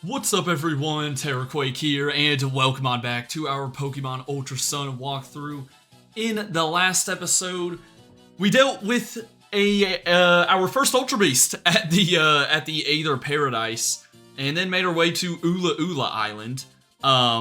What's up everyone, Terraquake here, and welcome on back to our Pokemon Ultra Sun walkthrough. In the last episode, we dealt with our first Ultra Beast at the Aether Paradise, and then made our way to Ula Ula Island,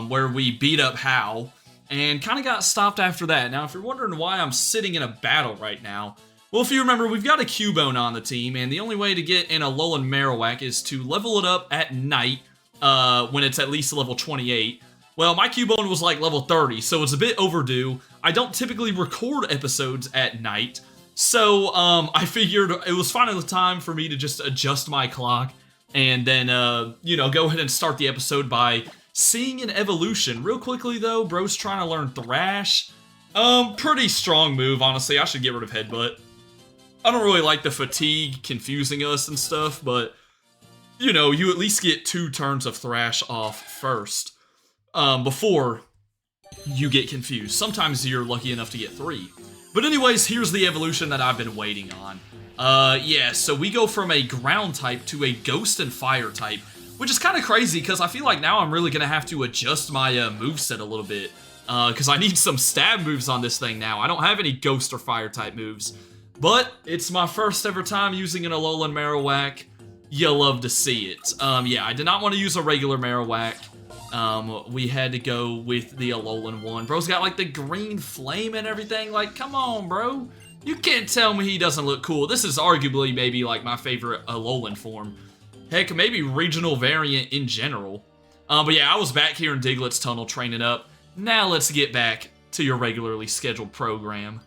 where we beat up Hal, and kind of got stopped after that. Now, if you're wondering why I'm sitting in a battle right now, well, if you remember, we've got a Cubone on the team, and the only way to get an Alolan Marowak is to level it up at night, when it's at least level 28. Well, my Cubone was like level 30, so it's a bit overdue. I don't typically record episodes at night, so I figured it was finally time for me to just adjust my clock, and then, go ahead and start the episode by seeing an evolution. Real quickly, though, bro's trying to learn Thrash. Pretty strong move, honestly. I should get rid of Headbutt. I don't really like the fatigue confusing us and stuff, but, you know, you at least get 2 turns of Thrash off first, before you get confused. Sometimes you're lucky enough to get 3. But anyways, here's the evolution that I've been waiting on. Yeah, so we go from a ground type to a ghost and fire type, which is kind of crazy, because I feel like now I'm really going to have to adjust my moveset a little bit, because I need some stab moves on this thing now. I don't have any ghost or fire type moves. But it's my first ever time using an Alolan Marowak. You love to see it. Yeah, I did not want to use a regular Marowak. We had to go with the Alolan one. Bro's got like the green flame and everything. Like, come on, bro. You can't tell me he doesn't look cool. This is arguably maybe like my favorite Alolan form. Heck, maybe regional variant in general. But yeah, I was back here in Diglett's Tunnel training up. Now let's get back to your regularly scheduled program.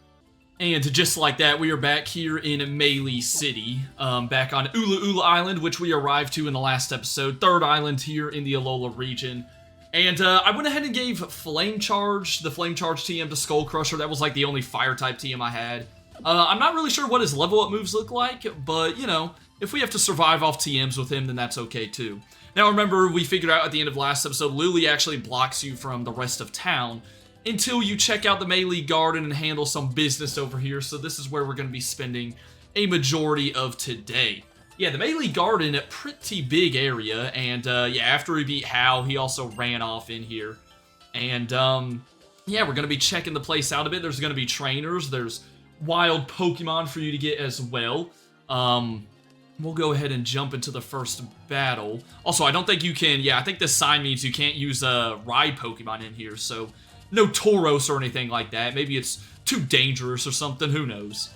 And just like that, we are back here in Malie City, back on Ula Ula Island, which we arrived to in the last episode. 3rd island here in the Alola region. And I went ahead and gave Flame Charge, the Flame Charge TM to Skull Crusher. That was like the only Fire type TM I had. I'm not really sure what his level up moves look like, but you know, if we have to survive off TMs with him, then that's okay too. Now remember, we figured out at the end of last episode, Lily actually blocks you from the rest of town until you check out the Malie Garden and handle some business over here. So this is where we're going to be spending a majority of today. Yeah, the Malie Garden, a pretty big area, and yeah, after we beat Hal, he also ran off in here. And yeah, we're going to be checking the place out a bit. There's going to be trainers, there's wild Pokemon for you to get as well. We'll go ahead and jump into the first battle. Also, I don't think you can, yeah, I think this sign means you can't use ride Pokemon in here, so no Tauros or anything like that. Maybe it's too dangerous or something. Who knows?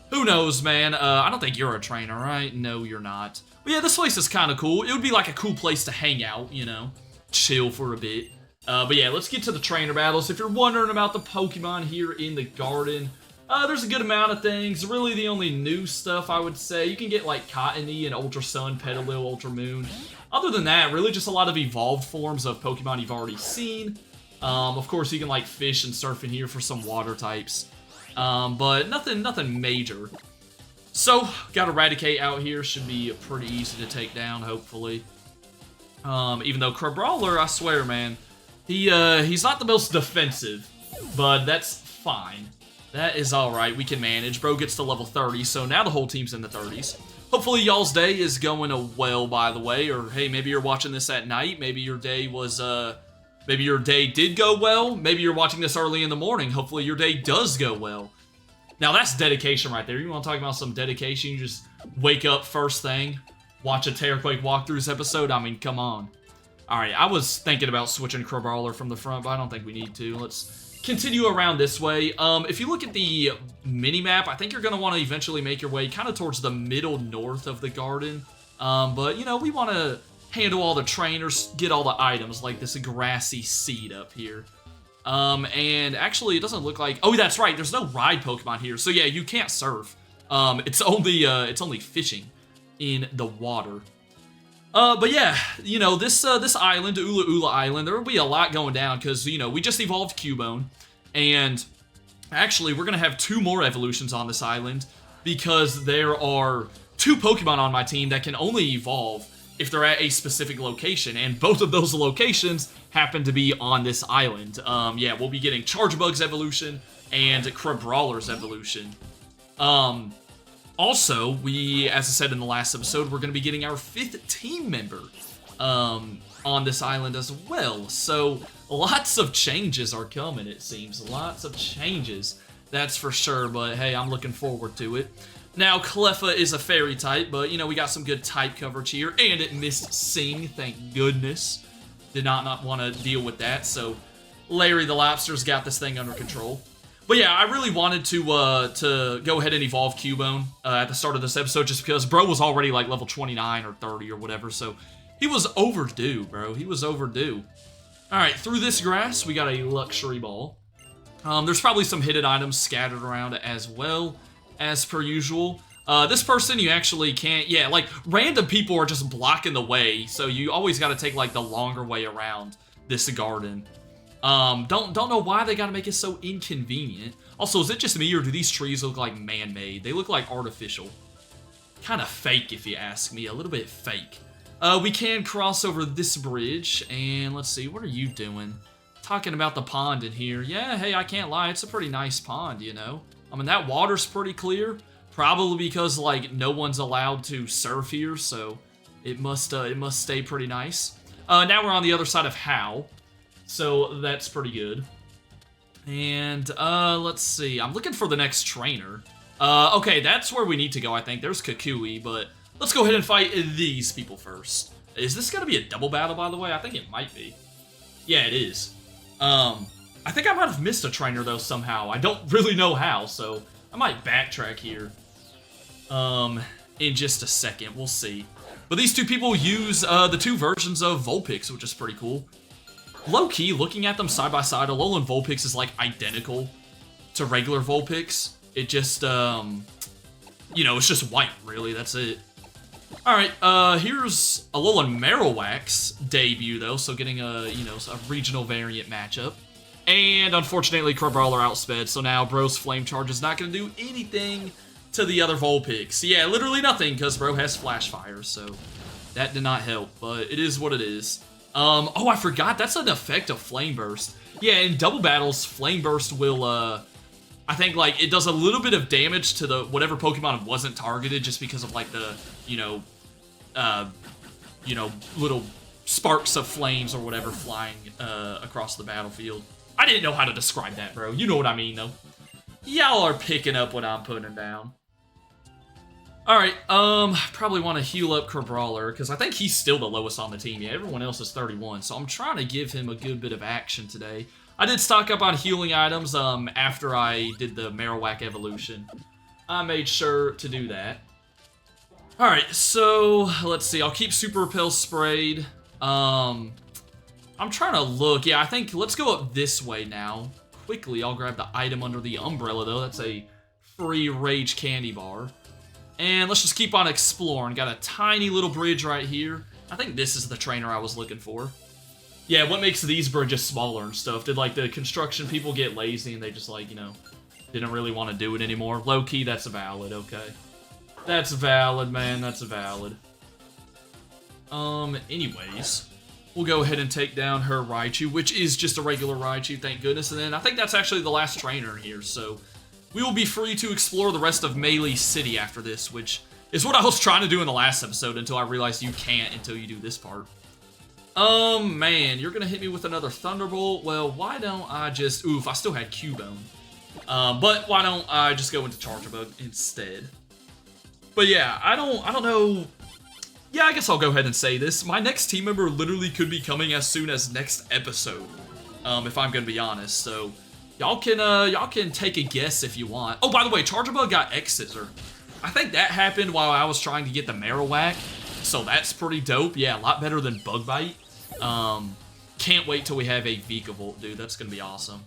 Who knows, man? I don't think you're a trainer, right? No, you're not. But yeah, this place is kind of cool. It would be like a cool place to hang out, you know? Chill for a bit. But yeah, let's get to the trainer battles. If you're wondering about the Pokemon here in the garden, there's a good amount of things. Really, the only new stuff, I would say, you can get like Cottony and Ultra Sun, Petalil, Ultra Moon. Other than that, really just a lot of evolved forms of Pokemon you've already seen. Of course, you can like fish and surf in here for some water types, but nothing major. So, got Eradicate out here, should be pretty easy to take down, hopefully. Even though Crabrawler, I swear, man, he's not the most defensive, but that's fine. That is alright, we can manage. Bro gets to level 30, so now the whole team's in the 30s. Hopefully y'all's day is going well, by the way, or hey, maybe you're watching this at night, maybe your day was, maybe your day did go well. Maybe you're watching this early in the morning. Hopefully your day does go well. Now that's dedication right there. You want to talk about some dedication? You just wake up first thing, watch a Terraquake walkthroughs episode. I mean, come on. Alright, I was thinking about switching Crabrawler from the front, but I don't think we need to. Let's continue around this way. If you look at the mini-map, I think you're going to want to eventually make your way kind of towards the middle north of the garden. But, you know, we want to handle all the trainers, get all the items, like this grassy seed up here. And actually, it doesn't look like... Oh, that's right, there's no ride Pokemon here. So yeah, you can't surf. It's only fishing in the water. But yeah, you know, this island, Ula Ula Island, there will be a lot going down, because, you know, we just evolved Cubone, and actually, we're going to have 2 more evolutions on this island, because there are 2 Pokemon on my team that can only evolve if they're at a specific location, and both of those locations happen to be on this island. Yeah, we'll be getting Chargebug's evolution and Crabrawler's evolution. Also, as I said in the last episode, we're going to be getting our 5th team member. on this island as well. So lots of changes are coming, it seems. Lots of changes, that's for sure. But hey, I'm looking forward to it. Now, Cleffa is a fairy type, but, you know, we got some good type coverage here. And it missed Sing, thank goodness. Did not want to deal with that, so Larry the Lobster's got this thing under control. But yeah, I really wanted to go ahead and evolve Cubone at the start of this episode just because bro was already like level 29 or 30 or whatever, so he was overdue, bro. He was overdue. Alright, through this grass, we got a luxury ball. There's probably some hidden items scattered around as well, as per usual. This person you actually can't, yeah, like, random people are just blocking the way, so you always gotta take, like, the longer way around this garden. Don't know why they gotta make it so inconvenient. Also, is it just me, or do these trees look like man-made? They look like artificial. Kind of fake, if you ask me, a little bit fake. We can cross over this bridge, and let's see, what are you doing? Talking about the pond in here. Yeah, hey, I can't lie, it's a pretty nice pond, you know? I mean, that water's pretty clear. Probably because, like, no one's allowed to surf here, so it must stay pretty nice. Now we're on the other side of How, so that's pretty good. And, let's see. I'm looking for the next trainer. Okay, that's where we need to go, I think. There's Kukui, but let's go ahead and fight these people first. Is this gonna be a double battle, by the way? I think it might be. Yeah, it is. I think I might have missed a trainer, though, somehow. I don't really know how, so I might backtrack here. In just a second. We'll see. But these two people use, the two versions of Vulpix, which is pretty cool. Low-key, looking at them side by side, Alolan Vulpix is, like, identical to regular Vulpix. It just, you know, it's just white, really. That's it. Alright, here's Alolan Marowak's debut, though, so getting a, you know, a regional variant matchup. And, unfortunately, Crabrawler outsped, so now Bro's Flame Charge is not going to do anything to the other Vulpix. Yeah, literally nothing, because Bro has Flash Fire, so that did not help, but it is what it is. Oh, I forgot, that's an effect of Flame Burst. Yeah, in double battles, Flame Burst will, I think, like, it does a little bit of damage to the whatever Pokemon wasn't targeted, just because of, like, the, you know, little sparks of flames or whatever flying, across the battlefield. I didn't know how to describe that, bro. You know what I mean, though. Y'all are picking up what I'm putting down. Alright, probably want to heal up Crabrawler, because I think he's still the lowest on the team. Yeah, everyone else is 31, so I'm trying to give him a good bit of action today. I did stock up on healing items, after I did the Marowak evolution. I made sure to do that. Alright, so, let's see, I'll keep Super Repel sprayed. I'm trying to look, yeah, I think, let's go up this way now. Quickly, I'll grab the item under the umbrella, though. That's a free Rage Candy Bar. And let's just keep on exploring. Got a tiny little bridge right here. I think this is the trainer I was looking for. Yeah, what makes these bridges smaller and stuff? Did, like, the construction people get lazy and they just, like, you know, didn't really want to do it anymore? Low-key, that's valid, okay. That's valid, man. That's valid. Anyways, we'll go ahead and take down her Raichu, which is just a regular Raichu, thank goodness. And then I think that's actually the last trainer here, so we will be free to explore the rest of Malie City after this, which is what I was trying to do in the last episode until I realized you can't until you do this part. Man, you're gonna hit me with another Thunderbolt. Well, why don't I just... Oof, I still had Cubone. But why don't I just go into Charge Bug instead? But yeah, I don't know... Yeah, I guess I'll go ahead and say this. My next team member literally could be coming as soon as next episode, if I'm gonna be honest, so... Y'all can take a guess if you want. Oh, by the way, Charjabug got X-Scissor. I think that happened while I was trying to get the Marowak, so that's pretty dope. Yeah, a lot better than Bug Bite. Can't wait till we have a Vikavolt, dude. That's gonna be awesome.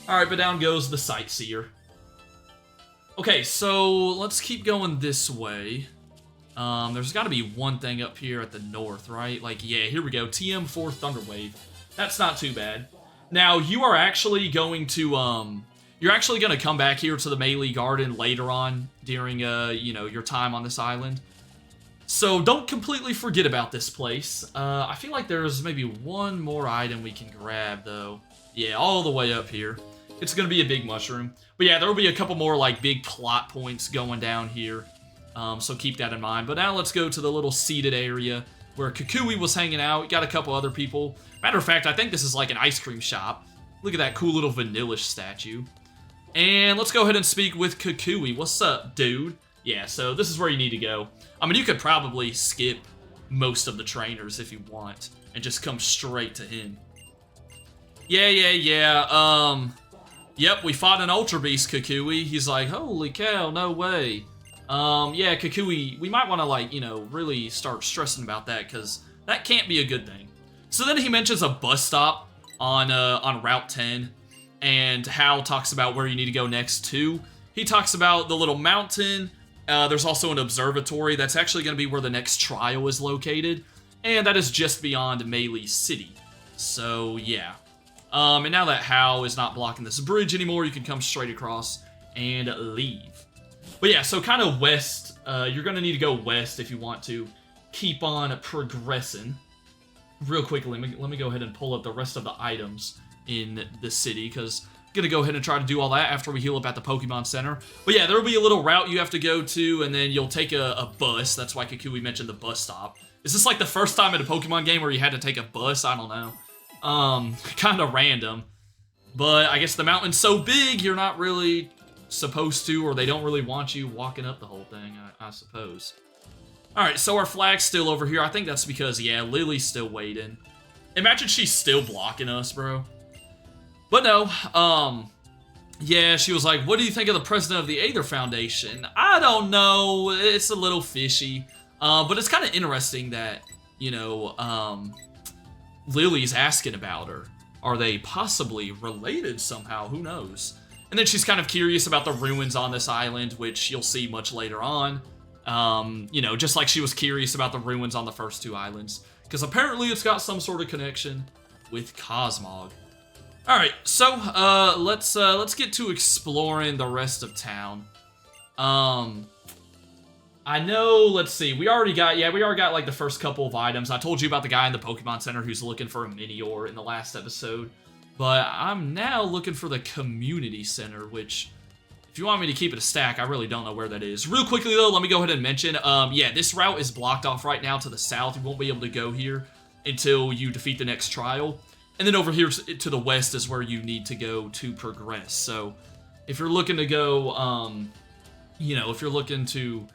Alright, but down goes the Sightseer. Okay, so let's keep going this way. There's gotta be one thing up here at the north, right? Like, yeah, here we go. TM4 Thunderwave. That's not too bad. Now, you are actually going to, you're actually going to come back here to the Malie Garden later on during, you know, your time on this island. So, don't completely forget about this place. I feel like there's maybe one more item we can grab, though. Yeah, all the way up here. It's going to be a big mushroom. But yeah, there will be a couple more, like, big plot points going down here. So keep that in mind. But now let's go to the little seated area. where Kukui was hanging out. You got a couple other people. Matter of fact, I think this is like an ice cream shop. Look at that cool little Vanillish statue. And let's go ahead and speak with Kukui. What's up, dude? Yeah, so this is where you need to go. I mean, you could probably skip most of the trainers if you want and just come straight to him. Yeah. Yep, we fought an Ultra Beast, Kukui. He's like, holy cow, no way. Yeah, Kukui, we might want to, like, you know, really start stressing about that, because that can't be a good thing. So then he mentions a bus stop on Route 10, and Hal talks about where you need to go next, too. He talks about the little mountain. There's also an observatory. That's actually going to be where the next trial is located, and that is just beyond Malie City. So, yeah. And now that Hal is not blocking this bridge anymore, you can come straight across and leave. But yeah, so kind of west, you're going to need to go west if you want to keep on progressing. Real quickly, let me go ahead and pull up the rest of the items in the city, because I'm going to go ahead and try to do all that after we heal up at the Pokemon Center. But yeah, there will be a little route you have to go to, and then you'll take a bus. That's why Kukui mentioned the bus stop. Is this like the first time in a Pokemon game where you had to take a bus? I don't know. Kind of random. But I guess the mountain's so big, you're not really supposed to, or they don't really want you walking up the whole thing, I suppose. Alright, so our flag's still over here. I think that's because, yeah, Lily's still waiting. Imagine she's still blocking us, bro. But no, yeah, she was like, what do you think of the president of the Aether Foundation? I don't know, it's a little fishy. But it's kind of interesting that, you know, Lily's asking about her. Are they possibly related somehow? Who knows? And then she's kind of curious about the ruins on this island, which you'll see much later on. You know, just like she was curious about the ruins on the first two islands. Because apparently it's got some sort of connection with Cosmog. Alright, so, let's get to exploring the rest of town. I know, let's see, we already got like the first couple of items. I told you about the guy in the Pokemon Center who's looking for a Minior in the last episode. But I'm now looking for the Community Center, which, if you want me to keep it a stack, I really don't know where that is. Real quickly, though, let me go ahead and mention, yeah, this route is blocked off right now to the south. You won't be able to go here until you defeat the next trial. And then over here to the west is where you need to go to progress. So, if you're looking to go, you know, if you're looking to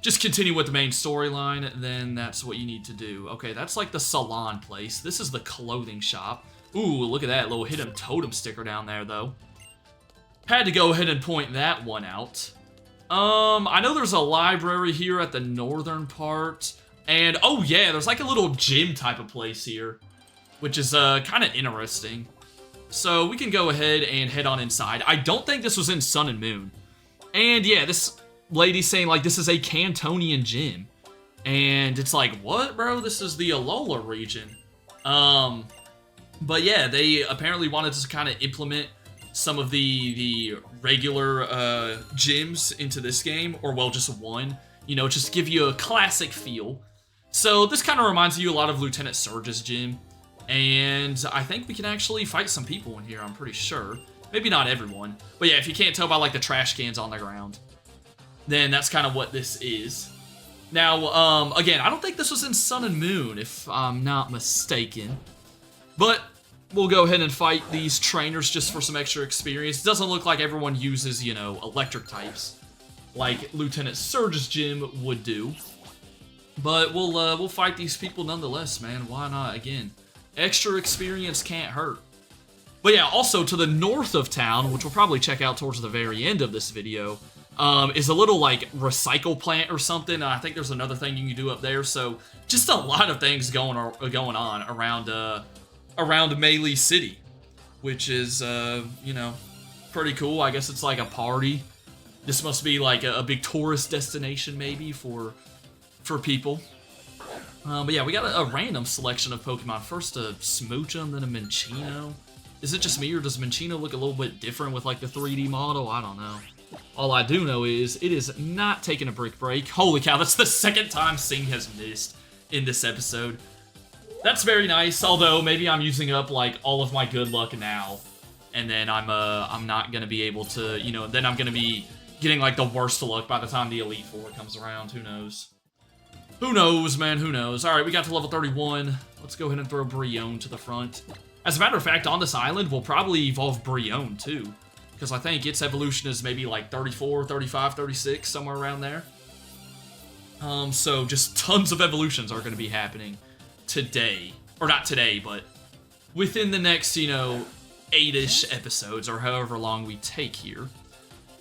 just continue with the main storyline, then that's what you need to do. Okay, that's like the salon place. This is the clothing shop. Ooh, look at that little hidden totem sticker down there, though. Had to go ahead and point that one out. I know there's a library here at the northern part. And, oh yeah, there's like a little gym type of place here, which is kind of interesting. So we can go ahead and head on inside. I don't think this was in Sun and Moon. And yeah, this lady's saying, like, this is a Cantonian gym. And it's like, what, bro? This is the Alola region. But yeah, they apparently wanted to kind of implement some of the regular gyms into this game, or well, just one, you know, just give you a classic feel. So this kind of reminds you a lot of Lieutenant Surge's gym, and I think we can actually fight some people in here, I'm pretty sure. Maybe not everyone, but yeah, if you can't tell by like the trash cans on the ground, then that's kind of what this is. Now, again, I don't think this was in Sun and Moon, if I'm not mistaken. But we'll go ahead and fight these trainers just for some extra experience. It doesn't look like everyone uses, you know, electric types like Lieutenant Surge's gym would do. But we'll fight these people nonetheless, man. Why not? Again, extra experience can't hurt. But yeah, also to the north of town, which we'll probably check out towards the very end of this video, is a little, like, recycle plant or something. And I think there's another thing you can do up there. So just a lot of things going on around Malie City, which is, you know, pretty cool. I guess it's like a party. This must be like a big tourist destination, maybe, for people. But yeah, we got a random selection of Pokemon. First a Smoochum, then a Minccino. Is it just me, or does Minccino look a little bit different with like the 3D model? I don't know. All I do know is it is not taking a brick break. Holy cow, that's the second time Sing has missed in this episode. That's very nice, although maybe I'm using up like all of my good luck now, and then I'm not gonna be able to, you know, then I'm gonna be getting like the worst luck by the time the Elite Four comes around. Who knows? Who knows, man? Who knows? All right, we got to level 31. Let's go ahead and throw Brion to the front. As a matter of fact, on this island, we'll probably evolve Brion, too. Because I think its evolution is maybe like 34, 35, 36, somewhere around there. So just tons of evolutions are going to be happening today. Or not today, but within the next, you know, 8-ish episodes, or however long we take here.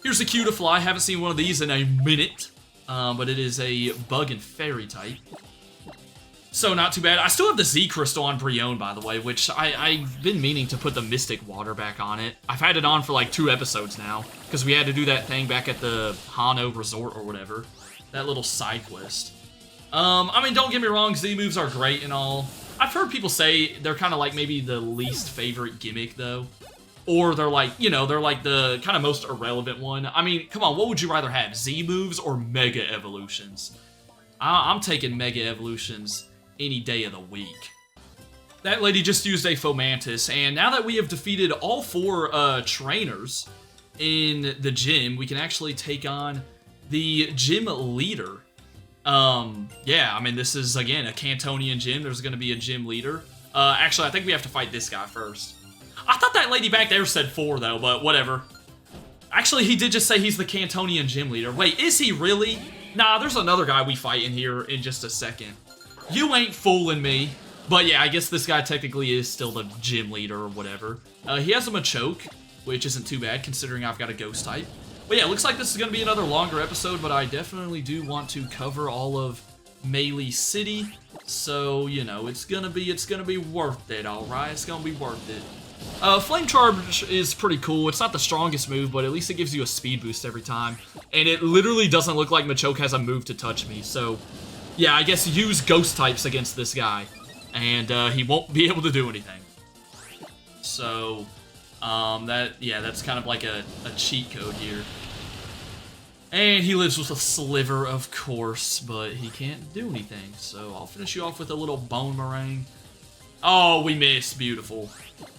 Here's a Cutiefly. Haven't seen one of these in a minute. But it is a bug and fairy type. So not too bad. I still have the Z Crystal on Brion, by the way, which I've been meaning to put the Mystic Water back on it. I've had it on for like 2 episodes now, because we had to do that thing back at the Hano Resort or whatever. That little side quest. I mean, don't get me wrong, Z moves are great and all. I've heard people say they're kind of like maybe the least favorite gimmick, though. Or they're like, you know, they're like the kind of most irrelevant one. I mean, come on, what would you rather have, Z moves or Mega Evolutions? I'm taking Mega Evolutions any day of the week. That lady just used a Fomantis, and now that we have defeated all 4 trainers in the gym, we can actually take on the gym leader. Yeah, I mean, this is, again, a Cantonian gym. There's going to be a gym leader. Actually, I think we have to fight this guy first. I thought that lady back there said 4, though, but whatever. Actually, he did just say he's the Cantonian gym leader. Wait, is he really? Nah, there's another guy we fight in here in just a second. You ain't fooling me. But yeah, I guess this guy technically is still the gym leader or whatever. He has a Machoke, which isn't too bad considering I've got a ghost type. But yeah, looks like this is going to be another longer episode, but I definitely do want to cover all of Malie City. So, you know, it's gonna be worth it, alright? It's gonna be worth it. Flame Charge is pretty cool. It's not the strongest move, but at least it gives you a speed boost every time. And it literally doesn't look like Machoke has a move to touch me, so yeah, I guess use ghost types against this guy, and he won't be able to do anything. So, that's kind of like a cheat code here. And he lives with a sliver, of course, but he can't do anything. So I'll finish you off with a little Bone Meringue. Oh, we missed. Beautiful.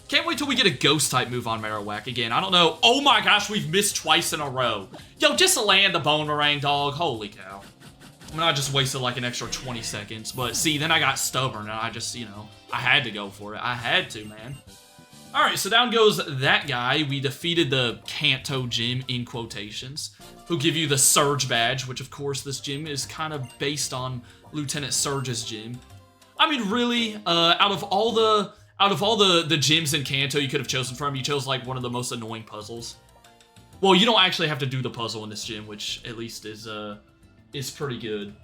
Can't wait till we get a Ghost-type move on Marowak again. I don't know. Oh my gosh, we've missed twice in a row. Yo, just land the Bone Meringue, dog. Holy cow. I mean, I just wasted like an extra 20 seconds. But see, then I got stubborn and I just, you know, I had to go for it. I had to, man. Alright, so down goes that guy. We defeated the Kanto gym, in quotations, who give you the Surge badge, which of course this gym is kind of based on Lieutenant Surge's gym. I mean, really, out of all the gyms in Kanto you could have chosen from, you chose like one of the most annoying puzzles. Well, you don't actually have to do the puzzle in this gym, which at least is pretty good.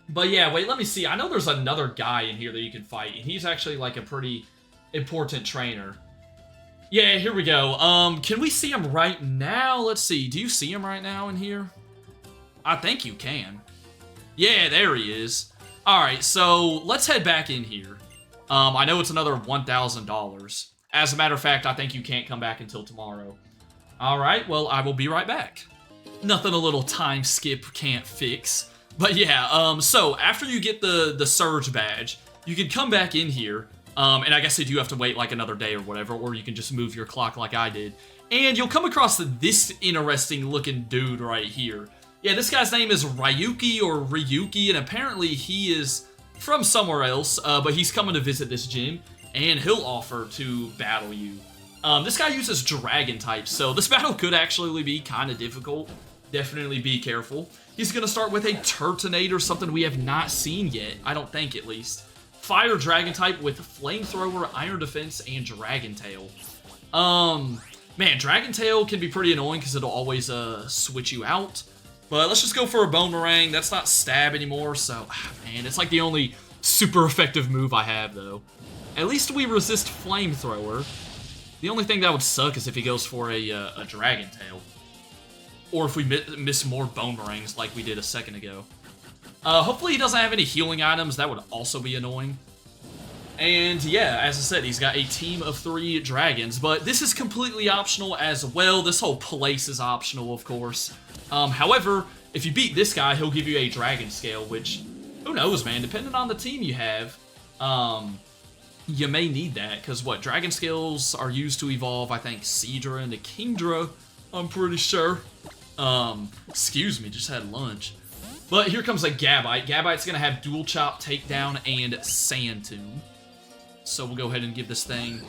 But yeah, wait, let me see. I know there's another guy in here that you can fight, and he's actually like a pretty important trainer. Yeah, here we go. Can we see him right now? Let's see. Do you see him right now in here? I think you can. Yeah, there he is. Alright, so let's head back in here. I know it's another $1,000. As a matter of fact, I think you can't come back until tomorrow. Alright, well, I will be right back. Nothing a little time skip can't fix. But yeah, so after you get the Surge badge, you can come back in here. And I guess you do have to wait like another day or whatever, or you can just move your clock like I did. And you'll come across this interesting looking dude right here. Yeah, this guy's name is Ryuki or Ryuki, and apparently he is from somewhere else, but he's coming to visit this gym, and he'll offer to battle you. This guy uses dragon types, so this battle could actually be kind of difficult. Definitely be careful. He's going to start with a Turtonator, something we have not seen yet, I don't think at least. Fire Dragon type with Flamethrower, Iron Defense, and Dragon Tail. Man, Dragon Tail can be pretty annoying because it'll always switch you out. But let's just go for a Bone Meringue. That's not stab anymore, so man, it's like the only super effective move I have though. At least we resist Flamethrower. The only thing that would suck is if he goes for a Dragon Tail. Or if we miss more Bone Meringues like we did a second ago. Hopefully he doesn't have any healing items. That would also be annoying. And yeah, as I said, he's got a team of 3 dragons, but this is completely optional as well. This whole place is optional, of course. However, if you beat this guy, he'll give you a dragon scale, which, who knows, man, depending on the team you have, you may need that, because what, dragon scales are used to evolve, I think, Seadra into Kingdra, I'm pretty sure. Excuse me, just had lunch. But here comes a Gabite. Gabite's going to have Dual Chop, Takedown, and Sand Tomb. So we'll go ahead and give this thing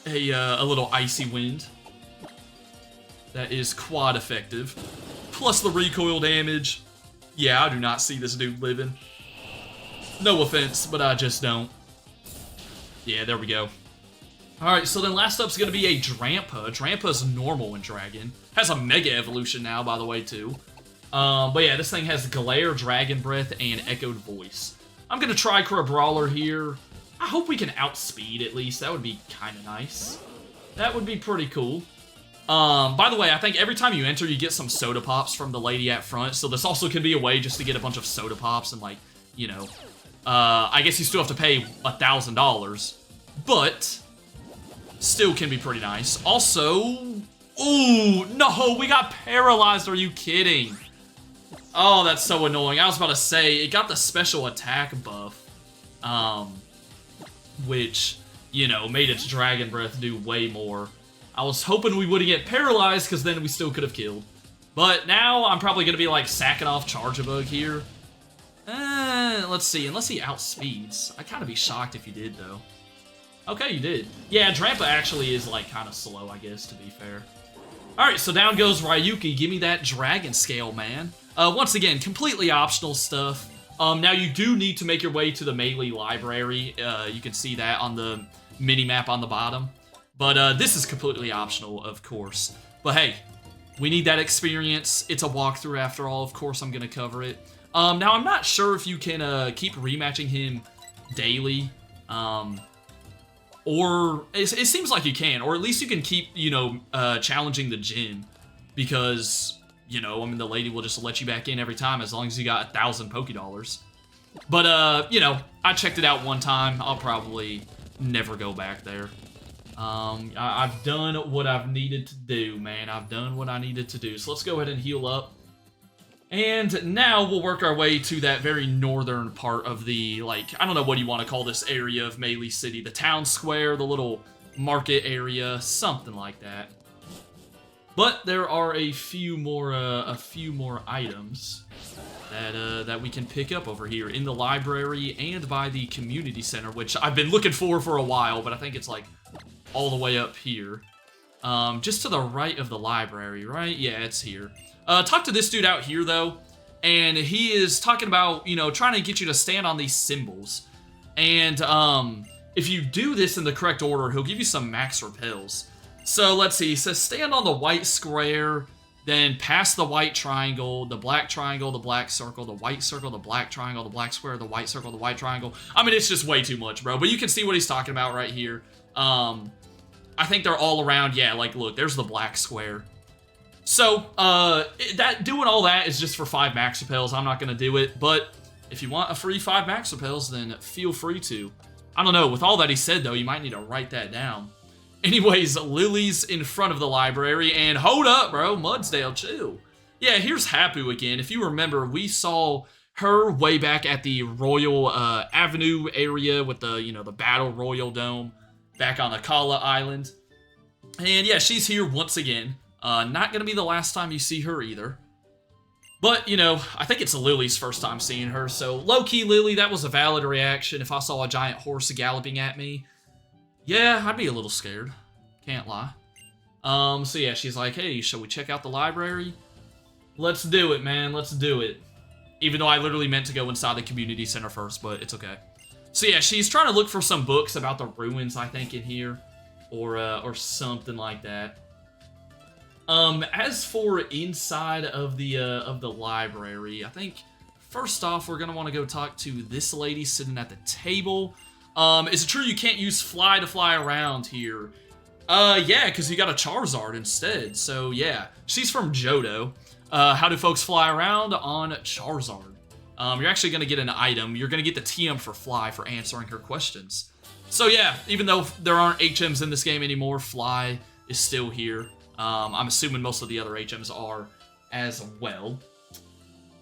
a little Icy Wind. That is quad effective. Plus the recoil damage. Yeah, I do not see this dude living. No offense, but I just don't. Yeah, there we go. Alright, so then last up's going to be a Drampa. Drampa's normal in Dragon. Has a Mega Evolution now, by the way, too. But yeah, this thing has Glare, Dragon Breath, and Echoed Voice. I'm going to try for a Brawler here. I hope we can outspeed at least. That would be kind of nice. That would be pretty cool. By the way, I think every time you enter, you get some soda pops from the lady at front. So this also can be a way just to get a bunch of soda pops and, like, you know, I guess you still have to pay $1,000, but still can be pretty nice. Also, ooh, no, we got paralyzed. Are you kidding? Oh, that's so annoying. I was about to say, it got the special attack buff, which, you know, made its Dragon Breath do way more. I was hoping we wouldn't get paralyzed, because then we still could have killed. But now I'm probably going to be, like, sacking off Charge-a-Bug here. Let's see. Unless he outspeeds. I'd kind of be shocked if you did, though. Okay, you did. Yeah, Drampa actually is, like, kind of slow, I guess, to be fair. Alright, so down goes Ryuki. Give me that Dragon Scale, man. Once again, completely optional stuff. Now, you do need to make your way to the Malie library. You can see that on the mini-map on the bottom. But this is completely optional, of course. But hey, we need that experience. It's a walkthrough after all. Of course, I'm going to cover it. Now, I'm not sure if you can keep rematching him daily. Or it seems like you can. Or at least you can keep, you know, challenging the gym. Because, you know, I mean, the lady will just let you back in every time as long as you got 1,000 Pokédollars. But, you know, I checked it out one time. I'll probably never go back there. I've done what I've needed to do, man. I've done what I needed to do. So let's go ahead and heal up. And now we'll work our way to that very northern part of the, like, I don't know what you want to call this area of Malie City. The town square, the little market area, something like that. But there are a few more items that we can pick up over here in the library and by the community center, which I've been looking for a while, but I think it's like all the way up here. Just to the right of the library, right? Yeah, it's here. Talk to this dude out here, though, and he is talking about, you know, trying to get you to stand on these symbols. And, if you do this in the correct order, he'll give you some max repels. So, let's see. He says stand on the white square, then pass the white triangle, the black triangle, the black circle, the white circle, the black triangle, the black square, the white circle, the white triangle. I mean, it's just way too much, bro. But you can see what he's talking about right here. I think they're all around. Yeah, like, look, there's the black square. So, doing all that is just for 5 max repels. I'm not going to do it, but if you want a free 5 max repels, then feel free to. I don't know, with all that he said, though, you might need to write that down. Anyways, Lily's in front of the library, and hold up, bro, Mudsdale, chill. Yeah, here's Hapu again. If you remember, we saw her way back at the Royal Avenue area with the, you know, the Battle Royal Dome back on Akala Island. And yeah, she's here once again. Not going to be the last time you see her either. But, you know, I think it's Lily's first time seeing her. So, low-key, Lily, that was a valid reaction. If I saw a giant horse galloping at me, yeah, I'd be a little scared. Can't lie. So yeah, she's like, hey, shall we check out the library? Let's do it, man. Let's do it. Even though I literally meant to go inside the community center first, but it's okay. So yeah, she's trying to look for some books about the ruins, I think, in here. Or something like that. As for inside of the library, I think first off we're gonna want to go talk to this lady sitting at the table. Is it true you can't use fly to fly around here? Yeah, because you got a Charizard instead. So yeah, she's from Johto. How do folks fly around? On Charizard. You're actually gonna get an item. You're gonna get the TM for Fly for answering her questions. So yeah, even though there aren't HMs in this game anymore, Fly is still here. I'm assuming most of the other HMs are as well.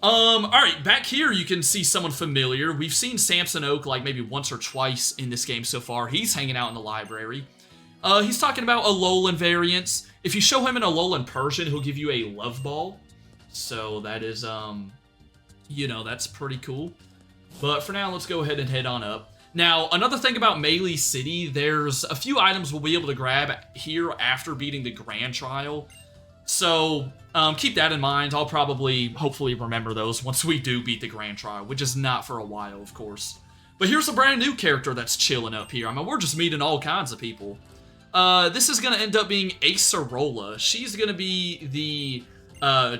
Alright, back here you can see someone familiar. We've seen Samson Oak like maybe once or twice in this game so far. He's hanging out in the library. He's talking about Alolan variants. If you show him an Alolan Persian, he'll give you a Love Ball. So that is, you know, that's pretty cool. But for now, let's go ahead and head on up. Now, another thing about Malie City, there's a few items we'll be able to grab here after beating the Grand Trial. So, keep that in mind. I'll probably, hopefully, remember those once we do beat the Grand Trial, which is not for a while, of course. But here's a brand new character that's chilling up here. I mean, we're just meeting all kinds of people. This is going to end up being Acerola. She's going to be the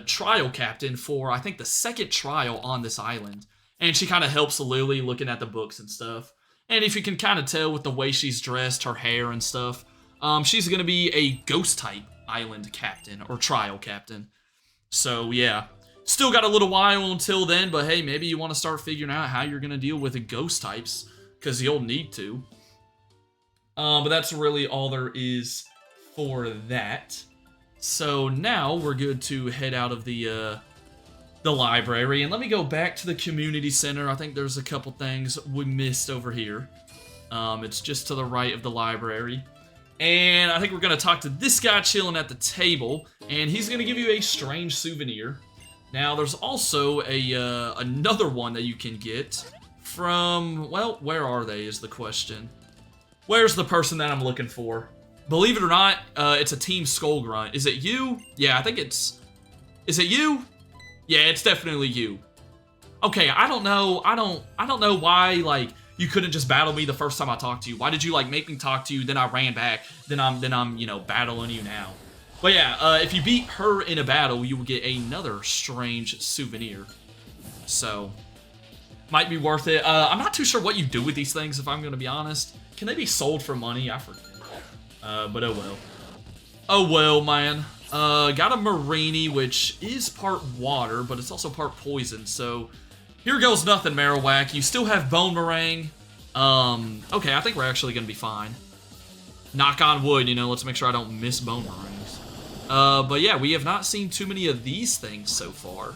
trial captain for, I think, the second trial on this island. And she kind of helps Lily looking at the books and stuff. And if you can kind of tell with the way she's dressed, her hair and stuff, she's going to be a ghost-type island captain, or trial captain. So, yeah. Still got a little while until then, but hey, maybe you want to start figuring out how you're going to deal with the ghost types, because you'll need to. But that's really all there is for that. So now we're good to head out of the library, and let me go back to the community center. I think there's a couple things we missed over here. It's just to the right of the library. And I think we're going to talk to this guy chilling at the table, and he's going to give you a strange souvenir. Now, there's also another one that you can get from, well, where are they is the question. Where's the person that I'm looking for? Believe it or not, it's a Team Skull Grunt. Is it you? Yeah, I think it's... Is it you? Yeah, it's definitely you. Okay, I don't know. I don't know why, like, you couldn't just battle me the first time I talked to you. Why did you, like, make me talk to you, then I ran back, then I'm, you know, battling you now. But yeah, if you beat her in a battle, you will get another strange souvenir. So, might be worth it. I'm not too sure what you do with these things, if I'm going to be honest. Can they be sold for money? I forget. But oh well. Oh well, man. Got a Marini, which is part water, but it's also part poison. So, here goes nothing, Marowak. You still have Bone Meringue. Okay, I think we're actually going to be fine. Knock on wood, you know, let's make sure I don't miss Bone Meringues. But yeah, we have not seen too many of these things so far.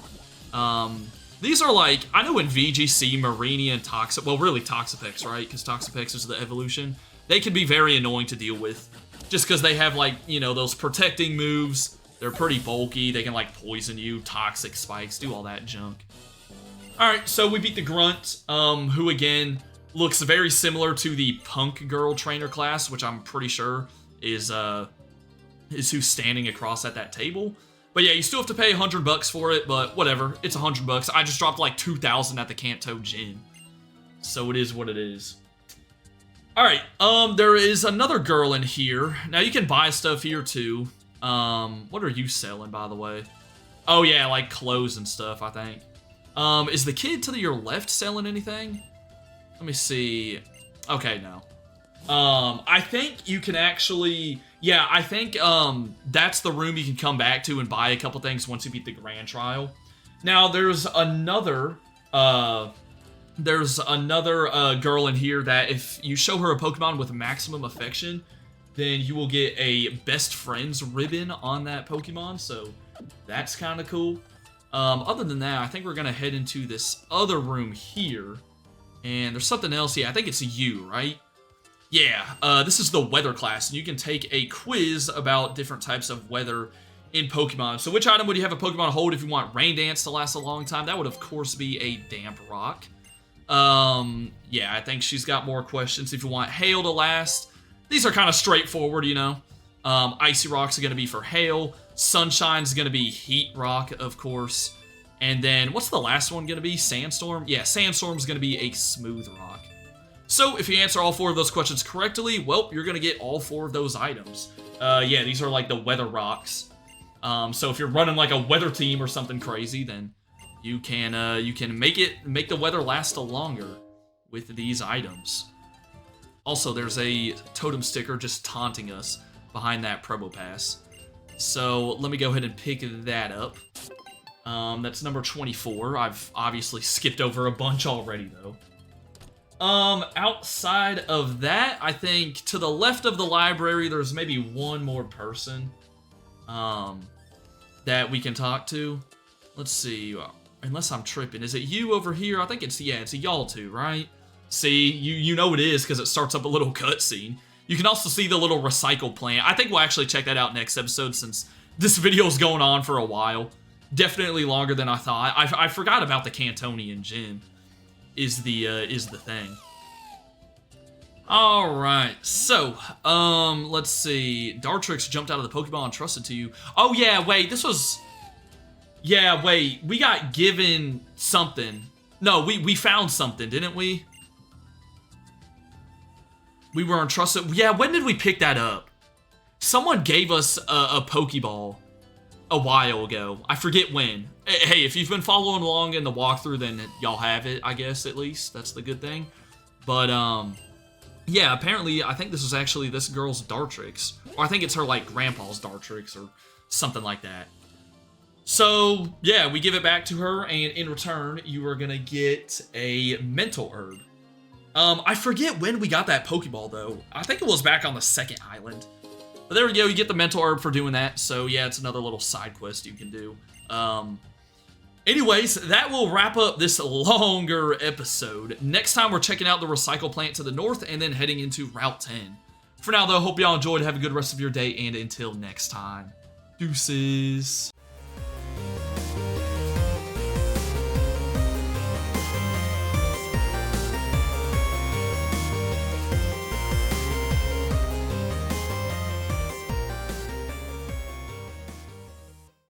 These are like, I know in VGC, Marini and well, really Toxapex, right? Because Toxapex is the evolution. They can be very annoying to deal with. Just because they have, like, you know, those protecting moves. They're pretty bulky. They can, like, poison you, toxic spikes, do all that junk. Alright, so we beat the Grunt, who, again, looks very similar to the Punk Girl Trainer class, which I'm pretty sure is who's standing across at that table. But yeah, you still have to pay $100 for it, but whatever. It's $100. I just dropped like 2,000 at the Kanto Gym. So it is what it is. Alright, there is another girl in here. Now you can buy stuff here too. What are you selling, by the way? Oh yeah, like clothes and stuff, I think. Is the kid to your left selling anything? Let me see. Okay, no. I think you can actually... Yeah, I think that's the room you can come back to and buy a couple things once you beat the Grand Trial. Now, there's another girl in here that if you show her a Pokemon with maximum affection, then you will get a best friends ribbon on that Pokemon, so that's kind of cool. Other than that, I think we're going to head into this other room here, and there's something else. Yeah, I think it's you, right? Yeah, this is the weather class, and you can take a quiz about different types of weather in Pokemon. So which item would you have a Pokemon hold if you want Rain Dance to last a long time? That would, of course, be a Damp Rock. Yeah, I think she's got more questions. If you want Hail to last, these are kind of straightforward, you know. Icy Rock's going to be for Hail. Sunshine's going to be Heat Rock, of course. And then, what's the last one going to be? Sandstorm? Yeah, Sandstorm's going to be a Smooth Rock. So, if you answer all 4 of those questions correctly, well, you're going to get all 4 of those items. Yeah, these are like the weather rocks. So if you're running like a weather team or something crazy, then you can make the weather last longer with these items. Also, there's a totem sticker just taunting us behind that Probopass. So let me go ahead and pick that up. That's number 24. I've obviously skipped over a bunch already, though. Outside of that, I think to the left of the library, there's maybe one more person, that we can talk to. Let's see, unless I'm tripping. Is it you over here? I think it's, yeah, it's a y'all two, right? See, you know it is because it starts up a little cutscene. You can also see the little recycle plant. I think we'll actually check that out next episode since this video's going on for a while. definitely longer than I thought. I forgot about the Cantonian gym is the thing. Alright, so, let's see. Dartrix jumped out of the Pokeball entrusted to you. Oh yeah, wait, this was... Yeah, wait, we got given something. No, we found something, didn't we? We were entrusted... Yeah, when did we pick that up? Someone gave us a Pokeball a while ago. I forget when. Hey, if you've been following along in the walkthrough, then y'all have it, I guess, at least. That's the good thing. But, yeah, apparently, I think this was actually this girl's Dartrix. Or I think it's her, like, grandpa's Dartrix or something like that. So, yeah, we give it back to her, and in return, you are gonna get a Mental Herb. I forget when we got that Pokeball, though. I think it was back on the second island. But there we go, you get the Mental Herb for doing that, so yeah, it's another little side quest you can do. Anyways, that will wrap up this longer episode. Next time, we're checking out the Recycle Plant to the north, and then heading into Route 10. For now, though, hope y'all enjoyed, have a good rest of your day, and until next time, deuces.